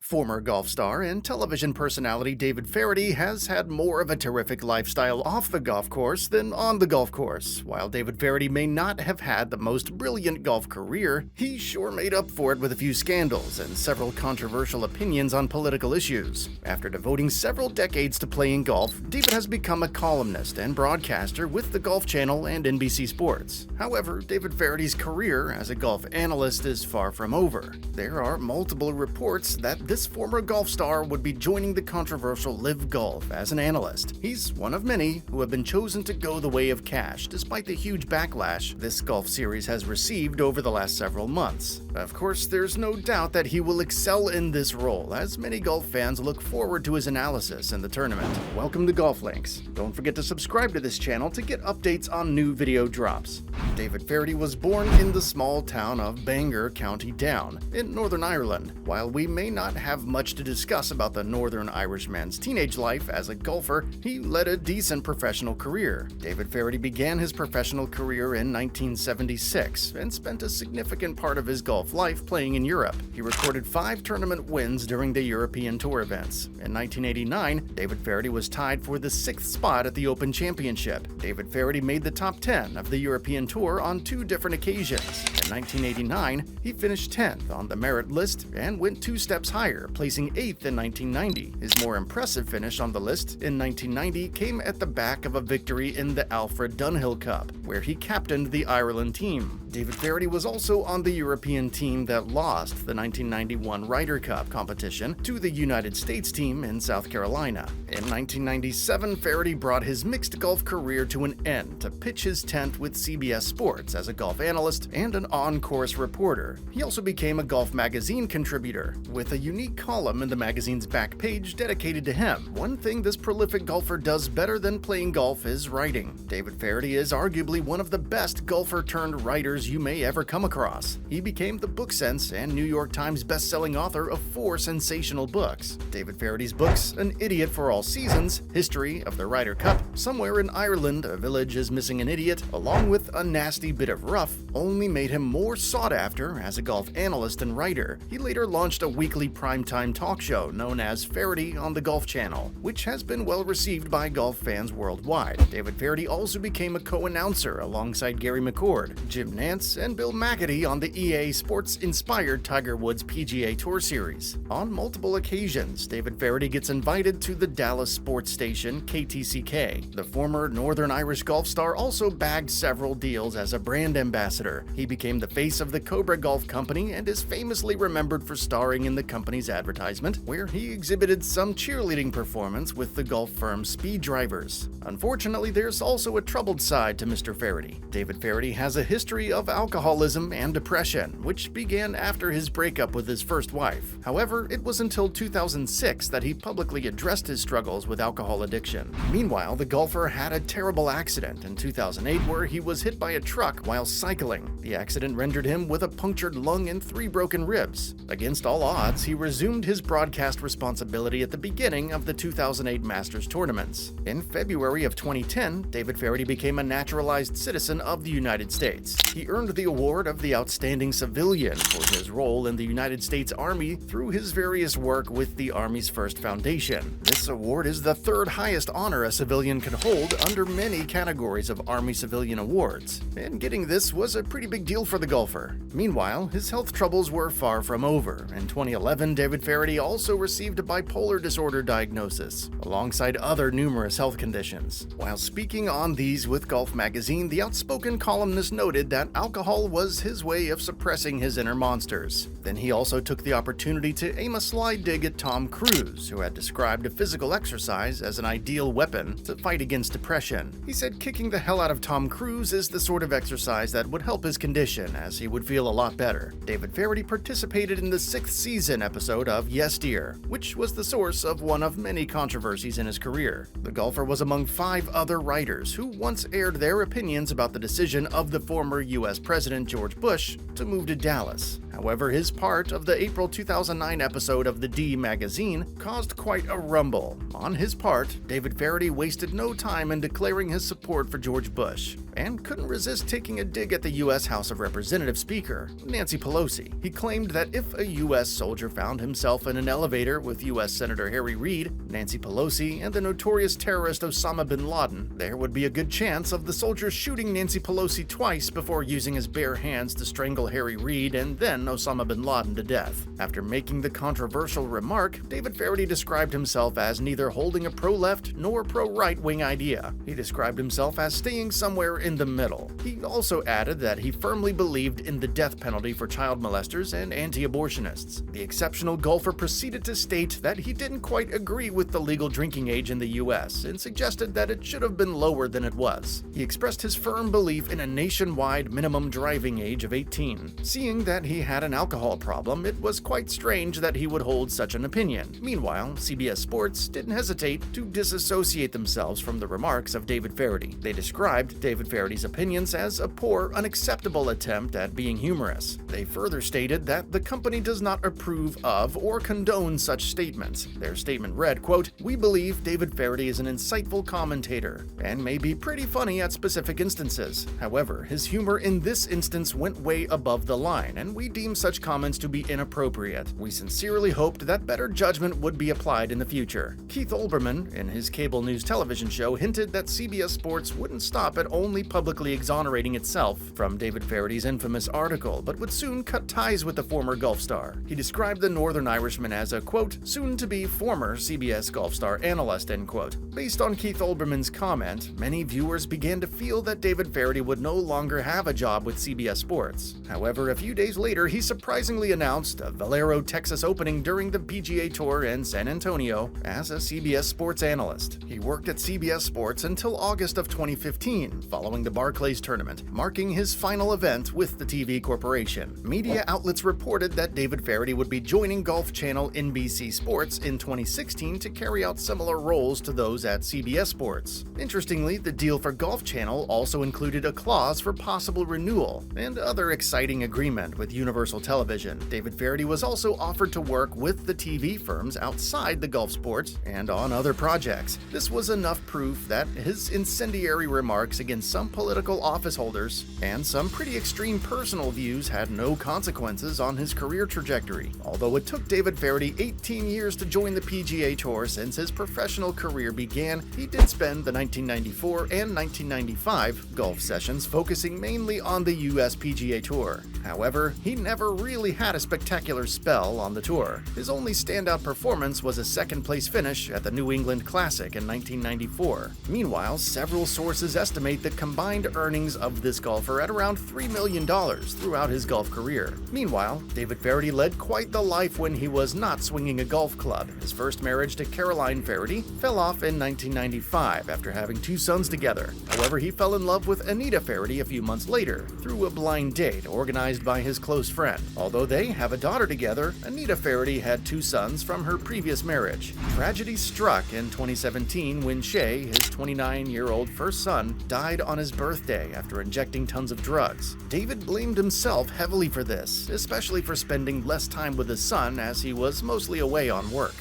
Former golf star and television personality David Feherty has had more of a terrific lifestyle off the golf course than on the golf course. While David Feherty may not have had the most brilliant golf career, he sure made up for it with a few scandals and several controversial opinions on political issues. After devoting several decades to playing golf, David has become a columnist and broadcaster with the Golf Channel and NBC Sports. However, David Feherty's career as a golf analyst is far from over. There are multiple reports that this former golf star would be joining the controversial LIV Golf as an analyst. He's one of many who have been chosen to go the way of cash despite the huge backlash this golf series has received over the last several months. Of course, there's no doubt that he will excel in this role, as many golf fans look forward to his analysis in the tournament. Welcome to Golf Links. Don't forget to subscribe to this channel to get updates on new video drops. David Feherty was born in the small town of Bangor, County Down, in Northern Ireland. While we may not have much to discuss about the Northern Irishman's teenage life as a golfer, he led a decent professional career. David Feherty began his professional career in 1976 and spent a significant part of his golf life playing in Europe. He recorded 5 tournament wins during the European Tour events. In 1989, David Feherty was tied for the 6th spot at the Open Championship. David Feherty made the top 10 of the European Tour on 2 different occasions. In 1989, he finished 10th on the merit list and went 2 steps higher, placing 8th in 1990. His more impressive finish on the list in 1990 came at the back of a victory in the Alfred Dunhill Cup, where he captained the Ireland team. David Feherty was also on the European team that lost the 1991 Ryder Cup competition to the United States team in South Carolina. In 1997, Feherty brought his mixed golf career to an end to pitch his tent with CBS Sports as a golf analyst and an on-course reporter. He also became a golf magazine contributor, with a unique column in the magazine's back page dedicated to him. One thing this prolific golfer does better than playing golf is writing. David Feherty is arguably one of the best golfer-turned-writers you may ever come across. He became the Book Sense and New York Times best-selling author of 4 sensational books. David Feherty's books, An Idiot for All Seasons, History of the Ryder Cup, Somewhere in Ireland, A Village is Missing an Idiot, along with A Nasty Bit of Rough, only made him more sought after as a golf analyst and writer. He later launched a weekly primetime talk show known as Feherty on the Golf Channel, which has been well received by golf fans worldwide. David Feherty also became a co-announcer alongside Gary McCord, Jim Nantz, and Bill McAtee on the EA Sports-inspired Tiger Woods PGA Tour Series. On multiple occasions, David Feherty gets invited to the Dallas sports station KTCK. The former Northern Irish golf star also bagged several deals as a brand ambassador. He became the face of the Cobra Golf Company and is famously remembered for starring in the company's advertisement, where he exhibited some cheerleading performance with the golf firm Speed Drivers. Unfortunately, there's also a troubled side to Mr. Feherty. David Feherty has a history of alcoholism and depression, which began after his breakup with his first wife. However, it was until 2006 that he publicly addressed his struggles with alcohol addiction. Meanwhile, the golfer had a terrible accident in 2008 where he was hit by a truck while cycling. The accident rendered him with a punctured lung and 3 broken ribs. Against all odds, he resumed his broadcast responsibility at the beginning of the 2008 Masters tournaments. In February of 2010, David Feherty became a naturalized citizen of the United States. He earned the award of the Outstanding Civilian for his role in the United States Army through his various work with the Army's First Foundation. This award is the 3rd highest honor a civilian could hold under many categories of Army civilian awards, and getting this was a pretty big deal for the golfer. Meanwhile, his health troubles were far from over. In 2011, David Feherty also received a bipolar disorder diagnosis, alongside other numerous health conditions. While speaking on These with Golf magazine, the outspoken columnist noted that alcohol was his way of suppressing his inner monsters. Then he also took the opportunity to aim a sly dig at Tom Cruise, who had described physical exercise as an ideal weapon to fight against depression. He said kicking the hell out of Tom Cruise is the sort of exercise that would help his condition, as he would feel a lot better. David Feherty participated in the 6th season episode of Yes Dear, which was the source of one of many controversies in his career. The golfer was among 5 other writers who once aired their opinions about the decision of the former U.S. President George Bush to move to Dallas. However, his first part of the April 2009 episode of the D magazine caused quite a rumble. On his part, David Feherty wasted no time in declaring his support for George Bush, and couldn't resist taking a dig at the U.S. House of Representatives Speaker, Nancy Pelosi. He claimed that if a U.S. soldier found himself in an elevator with U.S. Senator Harry Reid, Nancy Pelosi, and the notorious terrorist Osama bin Laden, there would be a good chance of the soldier shooting Nancy Pelosi twice before using his bare hands to strangle Harry Reid and then Osama bin Laden to death. After making the controversial remark, David Feherty described himself as neither holding a pro-left nor pro-right-wing idea. He described himself as staying somewhere in the middle. He also added that he firmly believed in the death penalty for child molesters and anti-abortionists. The exceptional golfer proceeded to state that he didn't quite agree with the legal drinking age in the U.S. and suggested that it should have been lower than it was. He expressed his firm belief in a nationwide minimum driving age of 18. Seeing that he had an alcohol problem, it was quite strange that he would hold such an opinion. Meanwhile, CBS Sports didn't hesitate to disassociate themselves from the remarks of David Feherty. They described David Feherty's opinions as a poor, unacceptable attempt at being humorous. They further stated that the company does not approve of or condone such statements. Their statement read, quote, "We believe David Feherty is an insightful commentator and may be pretty funny at specific instances. However, his humor in this instance went way above the line, and we deem such comments to be inappropriate. We sincerely hoped that better judgment would be applied in the future." Keith Olbermann, in his cable news television show, hinted that CBS Sports wouldn't stop at only publicly exonerating itself from David Feherty's infamous article, but would soon cut ties with the former golf star. He described the Northern Irishman as a, quote, soon-to-be former CBS golf star analyst, end quote. Based on Keith Olbermann's comment, many viewers began to feel that David Feherty would no longer have a job with CBS Sports. However, a few days later, he surprisingly announced a Valero, Texas opening during the PGA Tour in San Antonio as a CBS Sports analyst. He worked at CBS Sports until August of 2015, following the Barclays tournament, marking his final event with the TV corporation. Media outlets reported that David Feherty would be joining Golf Channel NBC Sports in 2016 to carry out similar roles to those at CBS Sports. Interestingly, the deal for Golf Channel also included a clause for possible renewal and other exciting agreement with Universal Television. David Feherty was also offered to work with the TV firms outside the golf sports and on other projects. This was enough proof that his incendiary remarks against some political office holders and some pretty extreme personal views had no consequences on his career trajectory. Although it took David Feherty 18 years to join the PGA Tour since his professional career began, he did spend the 1994 and 1995 golf sessions focusing mainly on the US PGA Tour. However, he never really had a spectacular spell on the tour. His only standout performance was a second-place finish at the New England Classic in 1994. Meanwhile, several sources estimate the combined earnings of this golfer at around $3 million throughout his golf career. Meanwhile, David Feherty led quite the life when he was not swinging a golf club. His first marriage to Caroline Feherty fell off in 1995 after having two sons together. However, he fell in love with Anita Feherty a few months later through a blind date organized by his close friend. Although they have a daughter together, Anita Feherty had two sons from her previous marriage. Tragedy struck in 2017 when Shay, his 29-year-old first son, died on his birthday after injecting tons of drugs. David blamed himself heavily for this, especially for spending less time with his son as he was mostly away on work.